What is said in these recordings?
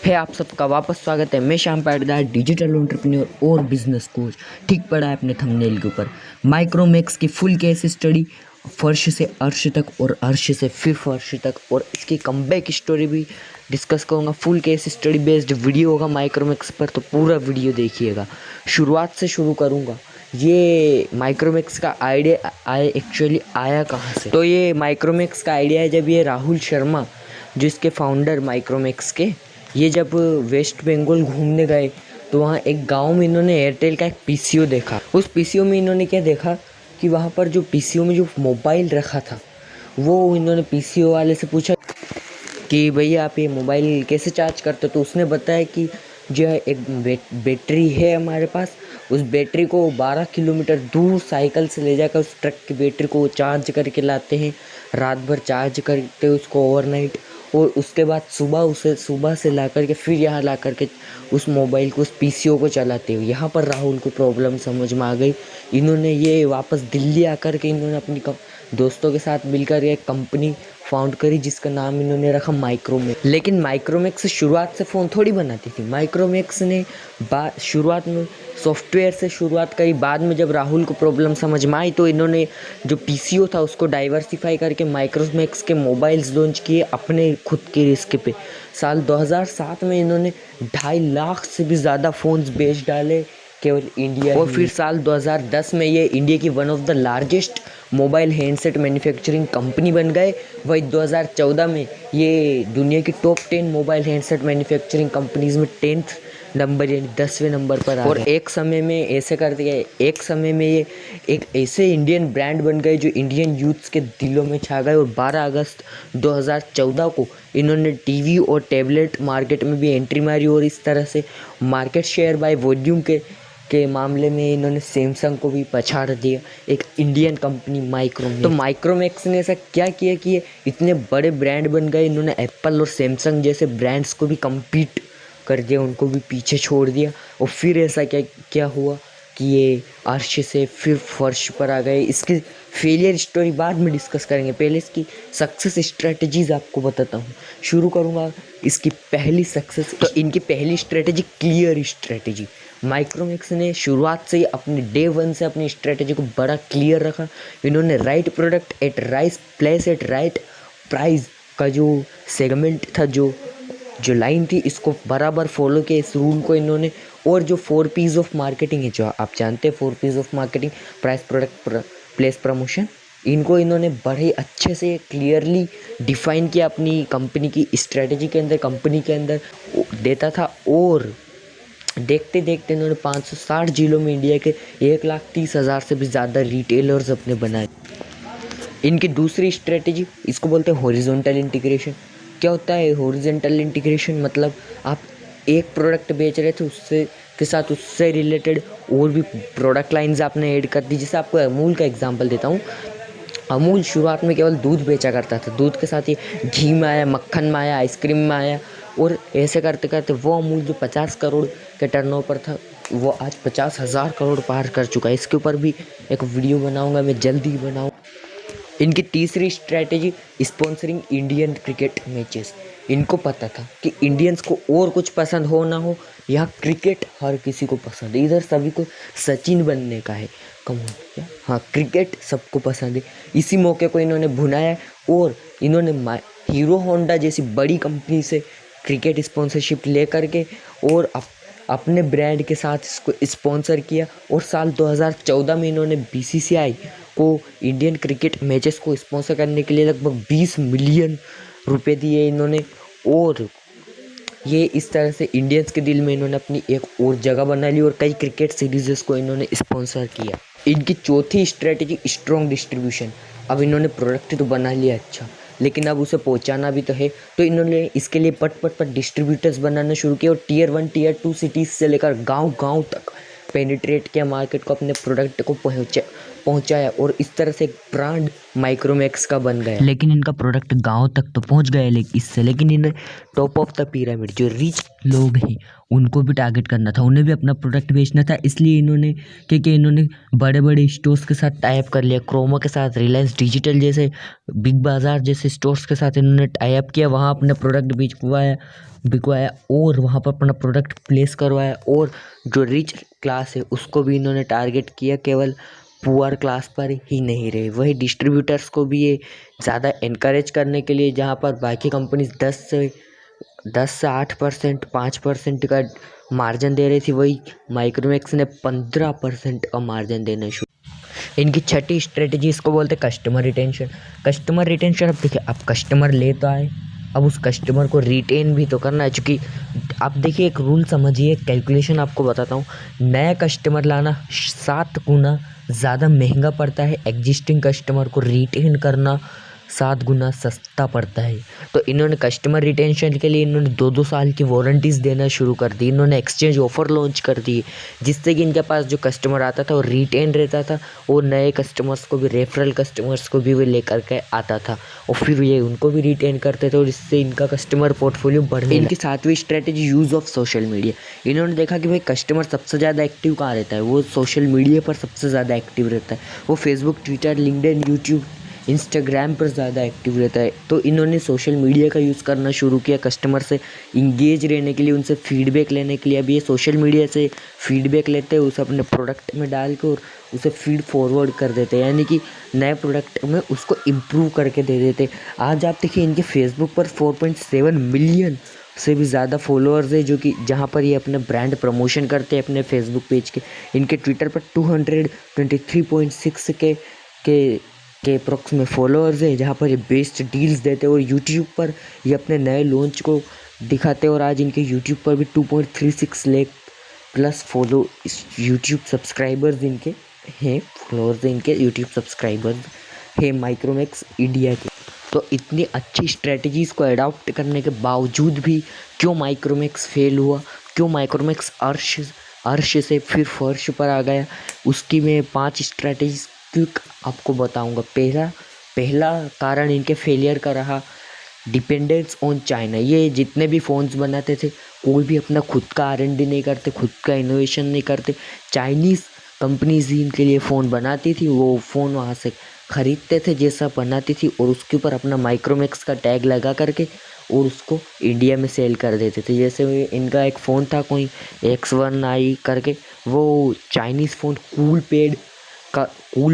है आप सबका वापस स्वागत है। मैं श्याम पाटदार, डिजिटल एंटरप्रेन्योर और बिजनेस कोच। ठीक पड़ा है अपने थंबनेल के ऊपर। माइक्रोमैक्स की फुल केस स्टडी, फर्श से अर्श तक और अर्श से फिर फर्श तक, और इसकी कमबैक स्टोरी भी डिस्कस करूँगा। Full case study based video होगा माइक्रोमैक्स पर, तो पूरा वीडियो देखिएगा। शुरुआत से शुरू करूँगा। ये माइक्रोमैक्स का आइडिया एक्चुअली आया कहाँ से? तो ये माइक्रोमैक्स का आइडिया है जब ये राहुल शर्मा, जिसके फाउंडर माइक्रोमैक्स के, ये जब वेस्ट बंगाल घूमने गए तो वहाँ एक गांव में इन्होंने एयरटेल का एक पीसीओ देखा। उस पीसीओ में इन्होंने क्या देखा कि वहाँ पर जो पीसीओ में जो मोबाइल रखा था, वो इन्होंने पीसीओ वाले से पूछा कि भैया आप ये मोबाइल कैसे चार्ज करते हो? तो उसने बताया कि जो है एक बैटरी है हमारे पास, उस बैटरी को 12 किलोमीटर दूर साइकिल से ले जाकर उस ट्रक की बैटरी को चार्ज करके लाते हैं। रात भर चार्ज करते उसको ओवरनाइट, और उसके बाद सुबह से ला करके फिर यहाँ ला करके उस मोबाइल को, उस पीसीओ को चलाते हुए। यहाँ पर राहुल को प्रॉब्लम समझ में आ गई। इन्होंने ये वापस दिल्ली आकर के इन्होंने अपनी दोस्तों के साथ मिलकर एक कंपनी फाउंड करी, जिसका नाम इन्होंने रखा माइक्रोमैक्स। लेकिन माइक्रोमैक्स शुरुआत से फ़ोन थोड़ी बनाती थी। माइक्रोमैक्स ने शुरुआत में सॉफ्टवेयर से शुरुआत करी। बाद में जब राहुल को प्रॉब्लम समझ में आई तो इन्होंने जो पीसीओ था उसको डाइवर्सिफाई करके माइक्रोमैक्स के मोबाइल्स लॉन्च किए अपने खुद के रिस्क पे। साल 2007 में इन्होंने 2.5 लाख से भी ज़्यादा फ़ोन्स बेच डाले केवल इंडिया। और फिर साल 2010 में ये इंडिया की one of the largest mobile handset manufacturing company बन गए। वही 2014 में ये दुनिया की top 10 mobile handset manufacturing companies में 10th नंबर यानी 10वें नंबर पर आ गए। और एक समय में ऐसे कर दिया, एक समय में ये एक ऐसे इंडियन ब्रांड बन गए जो इंडियन यूथ्स के दिलों में छा गए। और 12 अगस्त 2014 को इन्होंने टीवी और टैबलेट मार्केट में भी एंट्री मारी, और इस तरह से मार्केट शेयर बाय वॉल्यूम के मामले में इन्होंने सैमसंग को भी पछाड़ दिया, एक इंडियन कंपनी माइक्रोमैक्स। तो माइक्रोमैक्स ने ऐसा क्या किया कि ये इतने बड़े ब्रांड बन गए, इन्होंने एप्पल और सैमसंग जैसे ब्रांड्स को भी कम्पीट कर दिया, उनको भी पीछे छोड़ दिया। और फिर ऐसा क्या हुआ कि ये अर्श से फिर फर्श पर आ गए। इसकी फेलियर स्टोरी बाद में डिस्कस करेंगे, पहले इसकी सक्सेस स्ट्रेटजीज आपको बताता हूँ। शुरू करूँगा इसकी पहली सक्सेस। तो इनकी पहली स्ट्रेटजी क्लियर स्ट्रेटजी। माइक्रोमैक्स ने शुरुआत से ही अपने डे 1 से अपनी स्ट्रेटजी को बड़ा क्लियर रखा। इन्होंने right product at right place at right price का जो सेगमेंट था, जो लाइन थी, इसको बराबर फॉलो किया, इस रूल को इन्होंने। और जो 4 P's ऑफ मार्केटिंग है, जो आप जानते हैं 4 P's of marketing, price, product, place, promotion, इनको इन्होंने बड़े अच्छे से क्लियरली डिफाइन किया अपनी कंपनी की स्ट्रेटजी के अंदर, कंपनी के अंदर देता था। और देखते देखते इन्होंने 560 जिलों में इंडिया के 1,30,000 से भी ज़्यादा रिटेलर्स अपने बनाए। इनकी दूसरी स्ट्रेटजी, इसको बोलते हैं हॉरिजॉन्टल इंटीग्रेशन। क्या होता है हॉरिजॉन्टल इंटीग्रेशन? मतलब आप एक प्रोडक्ट बेच रहे थे, उससे के साथ उससे रिलेटेड और भी प्रोडक्ट लाइंस आपने ऐड कर दी। जैसे आपको अमूल का एग्जांपल देता हूँ। अमूल शुरुआत में केवल दूध बेचा करता था, दूध के साथ ही घी में आया, मक्खन में आया, आइसक्रीम में आया, और ऐसे करते करते वो अमूल जो 50 करोड़ के टर्नओवर था, वो आज 50,000 करोड़ पार कर चुका है। इसके ऊपर भी एक वीडियो बनाऊँगा मैं, जल्दी बनाऊँ। इनकी तीसरी strategy, sponsoring Indian cricket matches. इनको पता था कि इंडियंस को और कुछ पसंद हो ना हो, यहाँ क्रिकेट हर किसी को पसंद है। इधर सभी को सचिन बनने का है, कम हो गया, हाँ, क्रिकेट सबको पसंद है। इसी मौके को इन्होंने भुनाया, और इन्होंने हीरो होंडा जैसी बड़ी कंपनी से क्रिकेट स्पॉन्सरशिप ले करके और अपने ब्रांड के साथ इसको स्पॉन्सर किया। और साल 2014 में इन्होंने बीसीसीआई को इंडियन क्रिकेट मैचेस को स्पॉन्सर करने के लिए लगभग 20 मिलियन रुपए दिए इन्होंने। और ये इस तरह से इंडियंस के दिल में इन्होंने अपनी एक और जगह बना ली, और कई क्रिकेट सीरीज़ को इन्होंने स्पॉन्सर किया। इनकी चौथी स्ट्रेटजी, स्ट्रॉन्ग डिस्ट्रीब्यूशन। अब इन्होंने प्रोडक्ट तो बना लिया अच्छा, लेकिन अब उसे पहुंचाना भी तो है। तो इन्होंने इसके लिए पट डिस्ट्रीब्यूटर्स बनाना शुरू किया, और Tier 1 Tier 2 सिटीज़ से लेकर गांव तक पेनिट्रेट किया मार्केट को, अपने प्रोडक्ट को पहुंचाया। और इस तरह से एक ब्रांड माइक्रोमैक्स का बन गया। लेकिन इनका प्रोडक्ट गांव तक तो पहुंच गया लेकिन इन्हें टॉप ऑफ द पिरामिड जो रिच लोग हैं उनको भी टारगेट करना था, उन्हें भी अपना प्रोडक्ट बेचना था। इसलिए इन्होंने बड़े बड़े स्टोर्स के साथ टाई अप कर लिया, क्रोमा के साथ, रिलायंस डिजिटल जैसे, बिग बाज़ार जैसे स्टोर्स के साथ इन्होंने टाई अप किया, वहाँ अपना प्रोडक्ट बेचवाया, बिकवाया और वहाँ पर अपना प्रोडक्ट प्लेस करवाया। और जो रिच क्लास है उसको भी इन्होंने टारगेट किया, केवल पुअर क्लास पर ही नहीं रहे। वही डिस्ट्रीब्यूटर्स को भी ये ज़्यादा इनकरेज करने के लिए, जहाँ पर बाकी कंपनीज 10 से 8%, 5% का मार्जिन दे रही थी, वही माइक्रोमैक्स ने 15% का मार्जिन देना शुरू। इनकी छठी स्ट्रेटजी इसको बोलते कस्टमर रिटेंशन। कस्टमर रिटेंशन, अब देखिए, अब कस्टमर ले तो आए, अब उस कस्टमर को रिटेन भी तो करना है। चूँकि आप देखिए, एक रूल समझिए, कैलकुलेशन आपको बताता हूँ। नया कस्टमर लाना 7 गुना ज़्यादा महंगा पड़ता है, एग्जिस्टिंग कस्टमर को रिटेन करना 7 गुना सस्ता पड़ता है। तो इन्होंने कस्टमर रिटेंशन के लिए इन्होंने 2-2 साल की वारंटीज़ देना शुरू कर दी। इन्होंने एक्सचेंज ऑफर लॉन्च कर दिए, जिससे कि इनके पास जो कस्टमर आता था वो रिटेन रहता था, और नए कस्टमर्स को भी, रेफरल कस्टमर्स को भी वो लेकर के आता था, और फिर ये उनको भी रिटेन करते थे, और इससे इनका कस्टमर पोर्टफोलियो बढ़ने। इनकी 7वीं strategy use of social media. इन्होंने देखा कि भाई कस्टमर सबसे ज़्यादा एक्टिव कहाँ रहता है, वो सोशल मीडिया पर सबसे ज़्यादा एक्टिव रहता है। वो Facebook, Twitter, LinkedIn, YouTube, Instagram पर ज़्यादा एक्टिव रहता है। तो इन्होंने सोशल मीडिया का यूज़ करना शुरू किया कस्टमर से इंगेज रहने के लिए, उनसे फीडबैक लेने के लिए। अब ये सोशल मीडिया से फीडबैक लेते हैं, उसे अपने प्रोडक्ट में डाल के और उसे फीड फॉरवर्ड कर देते हैं, यानी कि नए प्रोडक्ट में उसको इम्प्रूव करके दे देते। आज आप देखिए, इनके फेसबुक पर 4.7 मिलियन से भी ज़्यादा फॉलोअर्स है, जो कि जहाँ पर ये अपने ब्रांड प्रमोशन करते हैं अपने फेसबुक पेज के। इनके ट्विटर पर 223.6 के अप्रॉक्स में फॉलोअर्स है, जहाँ पर ये बेस्ट डील्स देते हैं। और यूट्यूब पर ये अपने नए लॉन्च को दिखाते हैं, और आज इनके यूट्यूब पर भी 2.36 lakh plus follow YouTube subscribers इनके हैं, फॉलोअर्स इनके यूट्यूब सब्सक्राइबर्स हैं माइक्रोमैक्स इंडिया के। तो इतनी अच्छी स्ट्रेटजीज़ को अडॉप्ट करने के बावजूद भी क्यों माइक्रोमैक्स फेल हुआ, क्यों माइक्रोमैक्स अर्श से फिर फर्श पर आ गया, उसकी मैं 5 स्ट्रेटजीज क्विक आपको बताऊंगा। पहला कारण इनके फेलियर का रहा डिपेंडेंस ऑन चाइना। ये जितने भी फ़ोन्स बनाते थे, कोई भी अपना खुद का R&D नहीं करते, खुद का इनोवेशन नहीं करते। चाइनीज़ कंपनीज ही इनके लिए फ़ोन बनाती थी, वो फ़ोन वहाँ से ख़रीदते थे जैसा बनाती थी, और उसके ऊपर अपना माइक्रोमैक्स का टैग लगा करके और उसको इंडिया में सेल कर देते थे। जैसे इनका एक फ़ोन था कोई X1i करके, वो चाइनीज़ फ़ोन कूल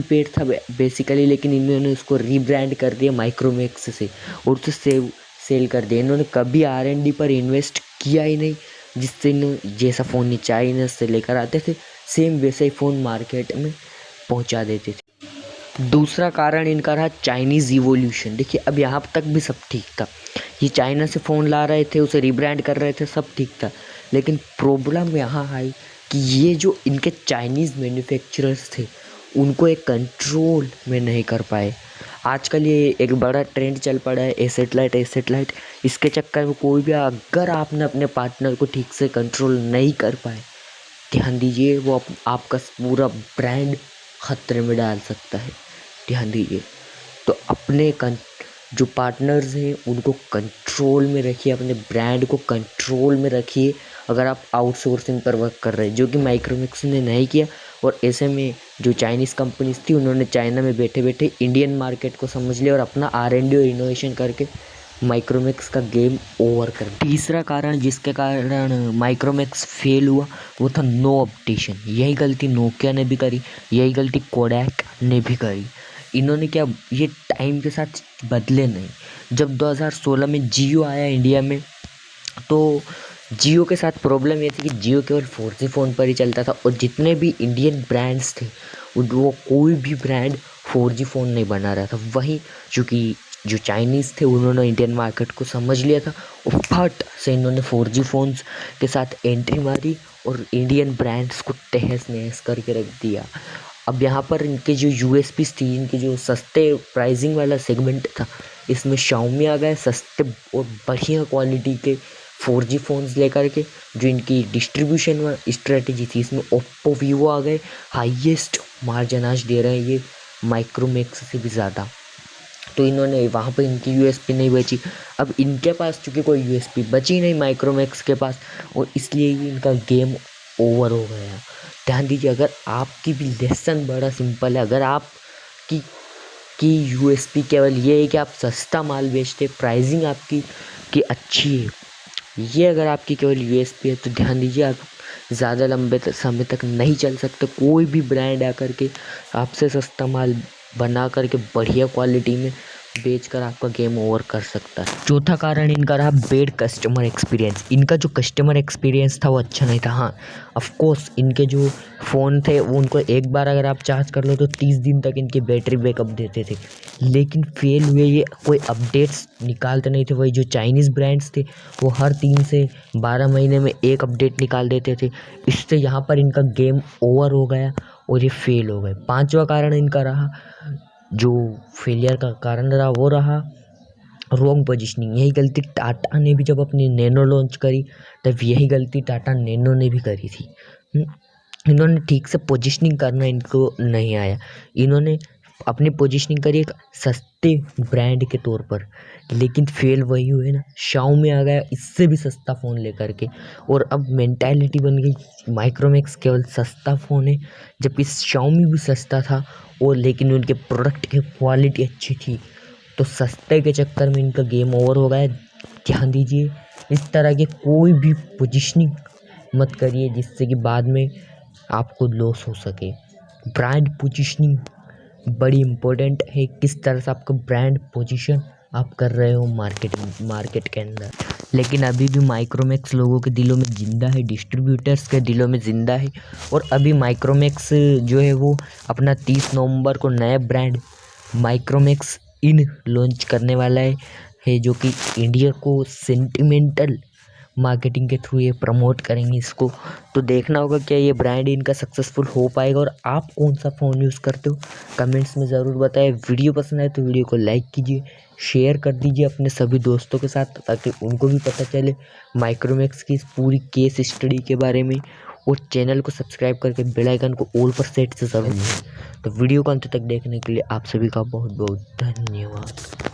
पेड था बेसिकली, लेकिन इन्होंने उसको रीब्रांड कर दिया माइक्रोमैक्स से, और उसे सेल कर दिया। इन्होंने कभी R&D पर इन्वेस्ट किया ही नहीं, जिससे जैसा फ़ोन चाइना से लेकर आते थे, सेम वैसे ही फ़ोन मार्केट में पहुंचा देते थे। दूसरा कारण इनका रहा चाइनीज़ इवोल्यूशन। देखिए, अब यहाँ तक भी सब ठीक था, ये चाइना से फ़ोन ला रहे थे, उसे रीब्रांड कर रहे थे, सब ठीक था। लेकिन प्रॉब्लम यहाँ आई कि ये जो इनके चाइनीज़ मैन्युफैक्चरर्स थे, उनको एक कंट्रोल में नहीं कर पाए। आजकल ये एक बड़ा ट्रेंड चल पड़ा है एसेट लाइट। इसके चक्कर में कोई भी, अगर आपने अपने पार्टनर को ठीक से कंट्रोल नहीं कर पाए, ध्यान दीजिए, वो आपका पूरा ब्रांड खतरे में डाल सकता है। ध्यान दीजिए। तो अपने जो पार्टनर्स हैं उनको कंट्रोल में रखिए, अपने ब्रांड को कंट्रोल में रखिए। अगर आप आउटसोर्सिंग पर वर्क कर रहे हैं, जो कि माइक्रोमैक्स ने नहीं किया, और ऐसे में जो चाइनीज़ कंपनीज थी, उन्होंने चाइना में बैठे बैठे इंडियन मार्केट को समझ लिया और अपना R&D और इनोवेशन करके माइक्रोमैक्स का गेम ओवर कर दिया। तीसरा कारण जिसके कारण माइक्रोमैक्स फेल हुआ, वो था नो अपडेशन। यही गलती नोकिया ने भी करी, यही गलती कोडैक ने भी करी। इन्होंने क्या, ये टाइम के साथ बदले नहीं। जब 2016 में जियो आया इंडिया में, तो जियो के साथ प्रॉब्लम ये थी कि जियो केवल 4G फ़ोन पर ही चलता था, और जितने भी इंडियन ब्रांड्स थे, वो कोई भी ब्रांड 4G फ़ोन नहीं बना रहा था। वहीं चूँकि जो चाइनीज़ थे, उन्होंने इंडियन मार्केट को समझ लिया था, और फट से इन्होंने 4G फ़ोन्स के साथ एंट्री मारी और इंडियन ब्रांड्स को तहस नहस करके रख दिया। अब यहाँ पर इनके जो USPs थी, इनके जो सस्ते प्राइसिंग वाला सेगमेंट था, इसमें Xiaomi आ गए सस्ते और बढ़िया क्वालिटी के 4G फ़ोन्स लेकर के। जो इनकी डिस्ट्रीब्यूशन स्ट्रेटजी थी, इसमें Oppo, Vivo आ गए, हाईएस्ट मार्जिन आज दे रहे हैं ये माइक्रोमैक्स से भी ज़्यादा। तो इन्होंने वहाँ पे इनकी USP नहीं बची। अब इनके पास चूँकि कोई USP बची नहीं माइक्रोमैक्स के पास, और इसलिए ही इनका गेम ओवर हो गया। ध्यान दीजिए, अगर आपकी भी लेसन बड़ा सिंपल है, अगर आपकी USP केवल ये है कि आप सस्ता माल बेचते, प्राइसिंग आपकी अच्छी है, ये अगर आपकी केवल यूएसपी है तो ध्यान दीजिए, आप ज़्यादा लंबे समय तक नहीं चल सकते। कोई भी ब्रांड आकर के आपसे सस्ता माल बना करके बढ़िया क्वालिटी में बेचकर आपका गेम ओवर कर सकता है। चौथा कारण इनका रहा बेड कस्टमर एक्सपीरियंस। इनका जो कस्टमर एक्सपीरियंस था वो अच्छा नहीं था। हाँ, ऑफ कोर्स इनके जो फ़ोन थे वो उनको एक बार अगर आप चार्ज कर लो तो 30 दिन तक इनकी बैटरी बैकअप देते थे, लेकिन फेल हुए ये कोई अपडेट्स निकालते नहीं थे। वही जो चाइनीज़ ब्रांड्स थे वो हर 3 से 12 महीने में एक अपडेट निकाल देते थे। इससे यहाँ पर इनका गेम ओवर हो गया और ये फेल हो गए। पांचवा कारण इनका रहा, जो फेलियर का कारण रहा वो रहा रॉन्ग पोजीशनिंग। यही गलती टाटा ने भी जब अपनी नैनो लॉन्च करी तब यही गलती टाटा नैनो ने भी करी थी। इन्होंने ठीक से पोजीशनिंग करना इनको नहीं आया। इन्होंने अपनी पोजीशनिंग करी एक सस्ते ब्रांड के तौर पर, लेकिन फेल वही हुए ना। शाओमी आ गया इससे भी सस्ता फ़ोन लेकर के, और अब मेंटालिटी बन गई माइक्रोमैक्स केवल सस्ता फ़ोन है, जबकि शाओमी भी सस्ता था और लेकिन उनके प्रोडक्ट की क्वालिटी अच्छी थी। तो सस्ते के चक्कर में इनका गेम ओवर हो गया। ध्यान दीजिए, इस तरह के कोई भी पोजीशनिंग मत करिए जिससे कि बाद में आपको लॉस हो सके। ब्रांड पोजीशनिंग बड़ी इम्पोर्टेंट है, किस तरह से आपका ब्रांड पोजीशन आप कर रहे हो मार्केट के अंदर। लेकिन अभी भी माइक्रोमैक्स लोगों के दिलों में ज़िंदा है, डिस्ट्रीब्यूटर्स के दिलों में ज़िंदा है। और अभी माइक्रोमैक्स जो है वो अपना 30 नवंबर को नया ब्रांड माइक्रोमैक्स इन लॉन्च करने वाला है जो कि इंडिया को सेंटिमेंटल मार्केटिंग के थ्रू ये प्रमोट करेंगे इसको। तो देखना होगा क्या ये ब्रांड इनका सक्सेसफुल हो पाएगा। और आप कौन सा फ़ोन यूज़ करते हो कमेंट्स में ज़रूर बताएं। वीडियो पसंद आए तो वीडियो को लाइक कीजिए, शेयर कर दीजिए अपने सभी दोस्तों के साथ, ताकि उनको भी पता चले माइक्रोमैक्स की इस पूरी केस स्टडी के बारे में। और चैनल को सब्सक्राइब करके बेल आइकन को ऑल पर सेट से ज़रूर। तो वीडियो को अंत तक देखने के लिए आप सभी का बहुत बहुत धन्यवाद।